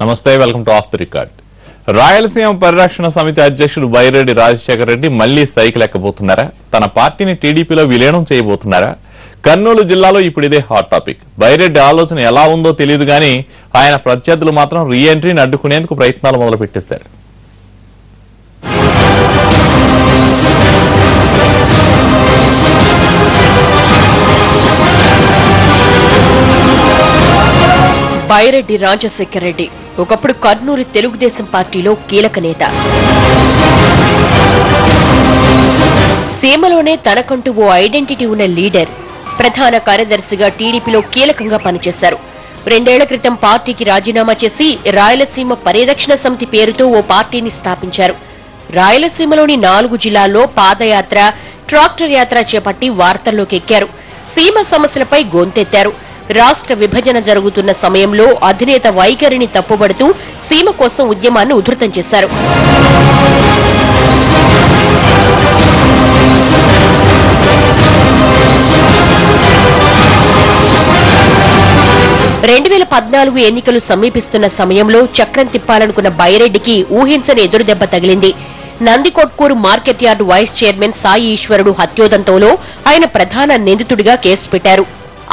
నమస్తే, welcome to of the record. Rayalaseema పరిరక్షణ సమితి అధ్యక్షుడు బైరెడ్డి రాజశేఖర రెడ్డి మళ్లీ సైకిల్ ఎక్కబోతున్నారా? తన పార్టీని టీడీపీలో విలీనం చేయబోతున్నారా? కర్నూలు జిల్లాలో ఇప్పుడు ఇదే హాట్ టాపిక్. బైరెడ్డి ఆలోచన ఎలా ఉందో తెలియదు కానీ ఆయన ప్రత్యర్థులు మాత్రం రీ ఎంట్రీని అడ్డుకునేందుకు ప్రయత్నాలు మొదలు పెట్టేశారు. బైరెడ్డి రాజశేఖర రెడ్డి ఒకప్పుడు కర్నూలు తెలుగుదేశం పార్టీలో కీలక నేత. సీమలోనే తనకంటూ ఓ ఐడెంటిటీ ఉన్న లీడర్. ప్రధాన కార్యదర్శిగా టీడీపీలో కీలకంగా పనిచేశారు. 2 ఏళ్ల క్రితం పార్టీకి రాజీనామా చేసి రాయలసీమ పరిరక్షణ సమితి పేరుతో ఓ పార్టీని స్థాపించారు. రాయలసీమలోని 4 జిల్లాల్లో పాదయాత్ర, ట్రాక్టర్ యాత్ర చేపట్టి వార్తల్లోకి ఎక్కారు. సీమ సమస్యలపై గొంతెత్తారు. రాష్ట్ర విభజన జరుగుతున్న సమయంలో అధినేత వైఖరిని తప్పుబడుతూ సీమ కోసం ఉద్యమాన్ని ఉధృతం చేశారు. 2014 ఎన్నికలు సమీపిస్తున్న సమయంలో చక్రం తిప్పాలనుకున్న బైరెడ్డికి ఊహించని ఎదురుదెబ్బ తగిలింది. Nandikotkur market yard vice chairman Sai ఈశ్వరుడు హత్యోదంతంలో ఆయన ప్రధాన నిందితుడిగా కేసు పెట్టారు.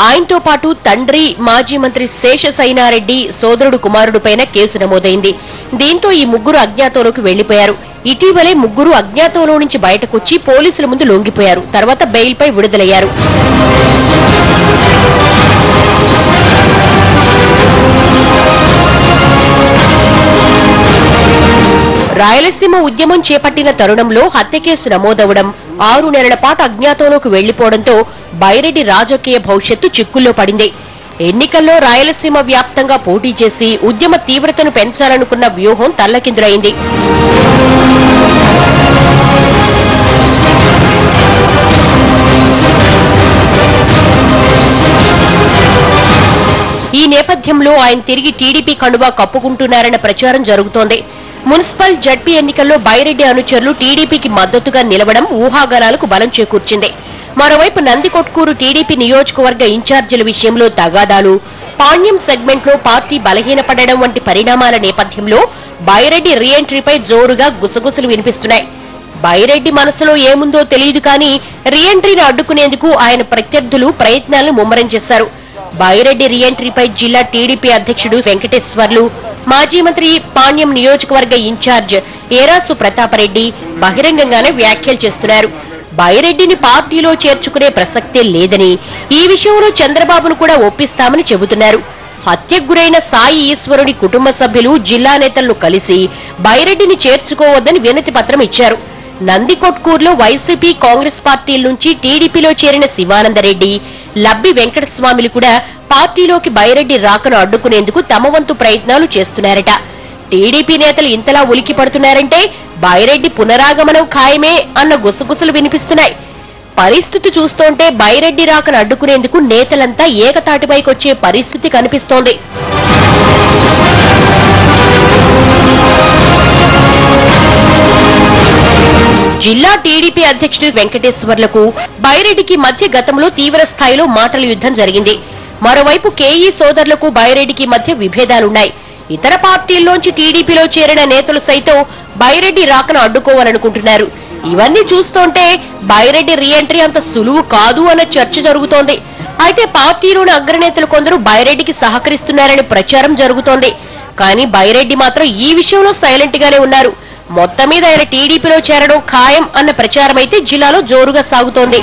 ఆయనతో పాటు తండ్రి, మాజీ మంత్రి శేషసైనారెడ్డి సోదరుడు కుమారుడిపైన కేసు నమోదైంది. దీంతో ఈ ముగ్గురు అజ్ఞాతంలోకి వెళ్లిపోయారు. ఇటీవలే ముగ్గురు అజ్ఞాతంలో నుంచి బయటకొచ్చి పోలీసుల ముందు లొంగిపోయారు. తర్వాత బెయిల్పై విడుదలయ్యారు. రాయలసీమ ఉద్యమం చేపట్టిన తరుణంలో హత్య కేసు నమోదవడం, 6 నెలల పాటు అజ్ఞాతంలోకి వెళ్లిపోవడంతో బైరెడ్డి రాజకీయ భవిష్యత్తు చిక్కుల్లో పడింది. ఎన్నికల్లో రాయలసీమ వ్యాప్తంగా పోటీ చేసి ఉద్యమ తీవ్రతను పెంచాలనుకున్న వ్యూహం తల్లకిందులైంది. ఈ నేపథ్యంలో ఆయన తిరిగి టీడీపీ కండువా కప్పుకుంటున్నారన్న ప్రచారం జరుగుతోంది. మున్సిపల్, జడ్పీ ఎన్నికల్లో బైరెడ్డి అనుచరులు టీడీపీకి మద్దతుగా నిలవడం ఊహాగానాలకు బలం చేకూర్చింది. మరోవైపు నందికొట్కూరు టీడీపీ నియోజకవర్గ ఇన్ఛార్జీల విషయంలో తగాదాలు, పాణ్యం సెగ్మెంట్లో పార్టీ బలహీనపడడం వంటి పరిణామాల నేపథ్యంలో బైరెడ్డి రీఎంట్రీపై జోరుగా గుసగుసలు వినిపిస్తున్నాయి. బైరెడ్డి మనసులో ఏముందో తెలియదు కానీ రీఎంట్రీని అడ్డుకునేందుకు ఆయన ప్రత్యర్థులు ప్రయత్నాలను ముమ్మరం చేశారు. బైరెడ్డి రీఎంట్రీపై జిల్లా టీడీపీ అధ్యక్షుడు వెంకటేశ్వర్లు, మాజీ మంత్రి పాణ్యం నియోజకవర్గ ఇన్ఛార్జ్ ఏరాసు ప్రతాపరెడ్డి బహిరంగంగానే వ్యాఖ్యలు చేస్తున్నారు. బైరెడ్డిని పార్టీలో చేర్చుకునే ప్రసక్తే లేదని, ఈ విషయంలో చంద్రబాబును కూడా ఒప్పిస్తామని చెబుతున్నారు. హత్యకు గురైన సాయి ఈశ్వరుడి కుటుంబ సభ్యులు జిల్లా నేతలను కలిసి బైరెడ్డిని చేర్చుకోవద్దని వినతి పత్రం ఇచ్చారు. నందికొట్కూరులో వైసీపీ, కాంగ్రెస్ పార్టీల నుంచి టీడీపీలో చేరిన శివానందరెడ్డి, లబ్బి వెంకటస్వామిలు కూడా పార్టీలోకి బైరెడ్డి రాకను అడ్డుకునేందుకు తమ వంతు ప్రయత్నాలు చేస్తున్నారట. టీడీపీ నేతలు ఇంతలా ఉలికి పడుతున్నారంటే బైరెడ్డి పునరాగమనం ఖాయమే అన్న గుసగుసలు వినిపిస్తున్నాయి. పరిస్థితి చూస్తుంటే బైరెడ్డి రాకను అడ్డుకునేందుకు నేతలంతా ఏకతాటిపైకొచ్చే పరిస్థితి కనిపిస్తోంది. జిల్లా టీడీపీ అధ్యక్షుడు వెంకటేశ్వర్లకు బైరెడ్డికి మధ్య గతంలో తీవ్ర స్థాయిలో మాటల యుద్ధం జరిగింది. మరోవైపు కేఈ సోదరులకు బైరెడ్డికి మధ్య విభేదాలున్నాయి. ఇతర పార్టీల్లోంచి టీడీపీలో చేరిన నేతలు సైతం బైరెడ్డి రాకను అడ్డుకోవాలనుకుంటున్నారు. ఇవన్నీ చూస్తుంటే బైరెడ్డి రీఎంట్రీ అంత సులువు కాదు అన్న చర్చ జరుగుతోంది. అయితే పార్టీలోని అగ్రనేతలు కొందరు బైరెడ్డికి సహకరిస్తున్నారని ప్రచారం జరుగుతోంది. కానీ బైరెడ్డి మాత్రం ఈ విషయంలో సైలెంట్ గానే ఉన్నారు. మొత్తం మీద ఆయన టీడీపీలో చేరడం ఖాయం అన్న ప్రచారం అయితే జిల్లాలో జోరుగా సాగుతోంది.